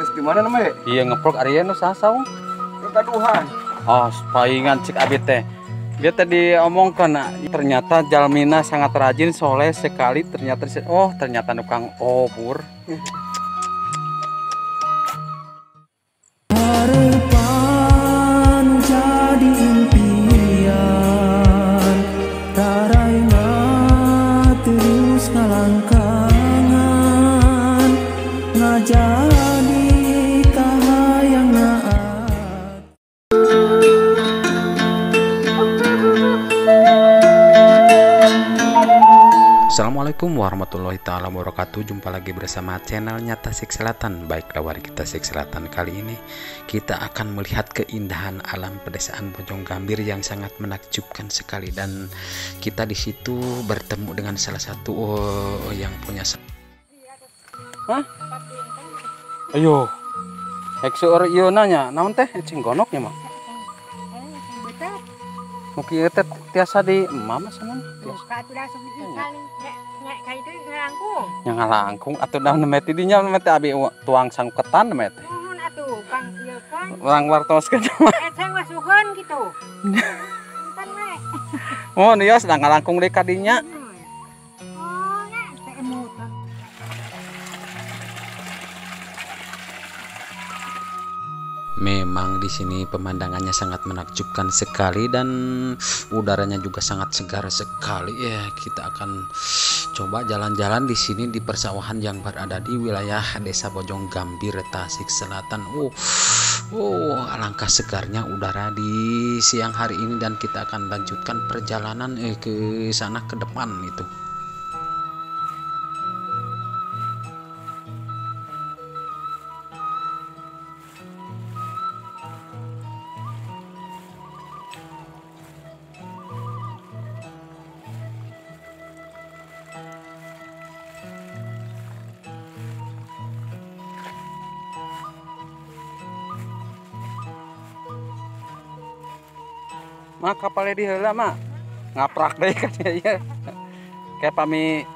Terus di mana namanya? Iya ngeprok Arya nu sasaung. Kegaduhan. Oh, palingan cik abi teh. Dia tadi omongkan ternyata Jalmina sangat rajin soleh sekali ternyata nukang obur. Harapan jadi impian Taraina terus ngalangkangan ngajadi kahayang naat. Assalamualaikum warahmatullahi taala wabarakatuh. Jumpa lagi bersama channelnya Tasik Selatan. Baiklah, warga Tasik Selatan, kali ini kita akan melihat keindahan alam pedesaan Bojong Gambir yang sangat menakjubkan sekali, dan kita di situ bertemu dengan salah satu yang punya. Hah? Ayo. Eksor ieu nanya, naon teh cing gonoknya mah? Mungkin teh tiasa di mama sama tiasa. Yang ngalangkung atuh daun met dinya met abi tuang sangketan met. Nuhun atuh Kang ieu kan. Urang wartoskeun mah. Saya masukeun gitu. Punten we. Oh, dia sedang ngalangkung di kadinya. Oh, nya teh emut. Memang di sini pemandangannya sangat menakjubkan sekali dan udaranya juga sangat segar sekali ya. Kita akan coba jalan-jalan di sini di persawahan yang berada di wilayah Desa Bojong Gambir, Tasik Selatan. Alangkah segarnya udara di siang hari ini, dan kita akan lanjutkan perjalanan ke sana ke depan itu. Mak kapalnya di heula mah ngaprak deh katanya. Kayak pami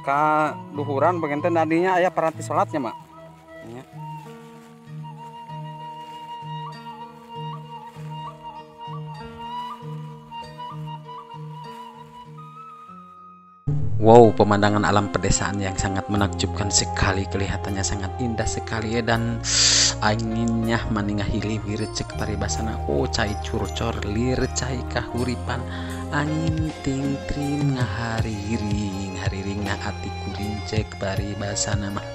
ka luhuran bagian teh nadinya aya paranti salatnya mak. Ya. Wow, pemandangan alam pedesaan yang sangat menakjubkan sekali, kelihatannya sangat indah sekali ya, dan anginnya maningah hili wircek paribasana. Cai curcor lir cai kahuripan angin ting trim ngahariring ati kuring cek paribasana mah.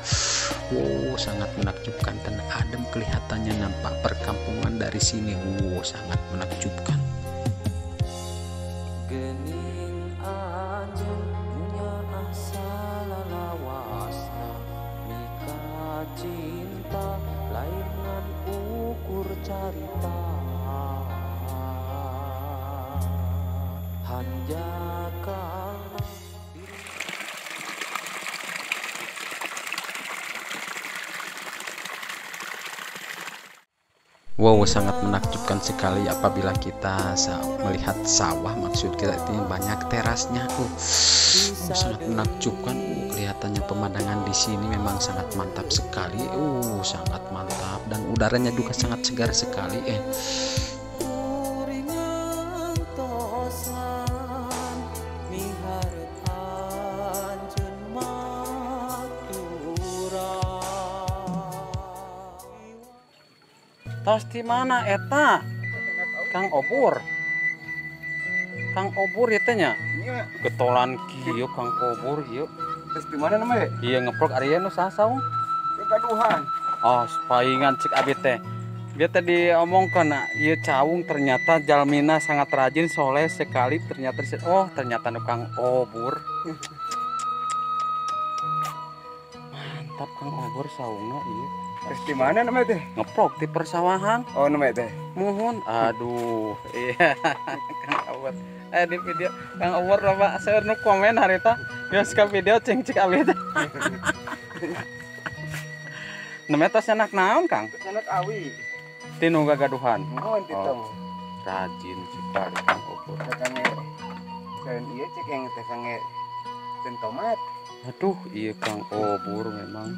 Sangat menakjubkan dan adem kelihatannya, nampak perkampungan dari sini. Sangat menakjubkan. Cinta lain ngan ukur carita hanjakana. Sangat menakjubkan sekali apabila kita melihat sawah, maksud kita ini banyak terasnya. Sangat menakjubkan. Kelihatannya pemandangan di sini memang sangat mantap sekali. Sangat mantap, dan udaranya juga sangat segar sekali. Tos di mana eta? Kang Obur. Kang Obur ya teh nya. Iya. Getolan kieu Kang Obur ieu. Terus di mana namanya? Iya ngeprok Arya nu sasaung. Kegaduhan. Oh, palingan cik abi teh. Dia tadi omongkan ieu caung ternyata Jalmina sangat rajin soleh sekali ternyata nukang obur. Mantap Kang Obur saungna ieu. Terus di mana namanya teh? Ngeprok di persawahan. Oh, namanya teh. Muhun. Aduh, iya Kang Obur. Di video Kang Obur loba seueur nu komen harita. Geus ka video cing-cik abi teh. Namanya tos anak naon Kang? Anak awi. Tinu gagaduhan. Mohon ditong. Rajin sekali Kang Obur. Kange. Dan iya cek yang teh kange dan tomat. Aduh, iya Kang Obur memang.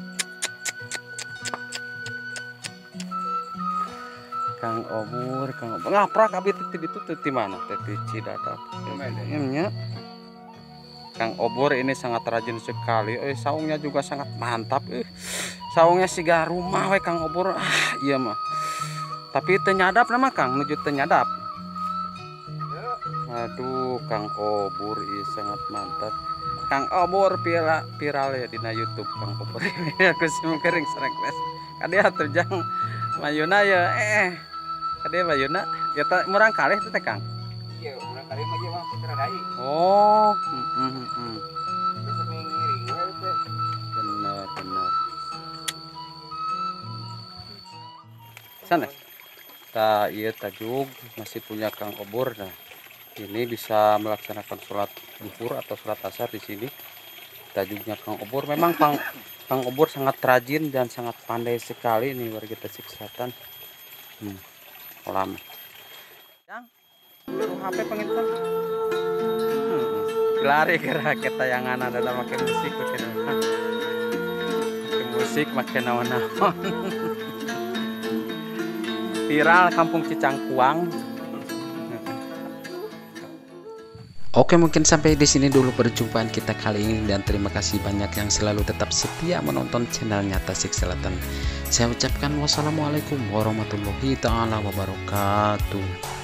Kang Obur ngaprak abi teh itu di mana teh di Cidadap nya. Kang Obur ini sangat rajin sekali. Saungnya juga sangat mantap. Saungnya siga rumah we Kang Obur. Iya mah. Tapi teu nyadap nama Kang, nuju teu nyadap. Aduh, Kang Obur ini sangat mantap. Kang Obur viral ya di YouTube Kang Obur. Aku sim kering srekles. Kadia terjang mayuna ya kadia mayuna kita murang kalih teh Kang. Iya, urang kali mah ieu mah putra dai. Oh, Terus ngiring we teh. benar. Sana. Iya tajuk masih punya Kang Obur. Nah, ini bisa melaksanakan sholat zuhur atau sholat asar di sini. Tajuknya Kang Obur. Memang Kang Obur sangat rajin dan sangat pandai sekali nih warga Tasik Selatan. Kolam. Yang HP pengintan. Lari kira ketayangan ada makin musik makin naon-naon. Viral kampung Cicangkuang. Oke, mungkin sampai di sini dulu perjumpaan kita kali ini, dan terima kasih banyak yang selalu tetap setia menonton channelnya Tasik Selatan. Saya ucapkan wassalamualaikum warahmatullahi taala wabarakatuh.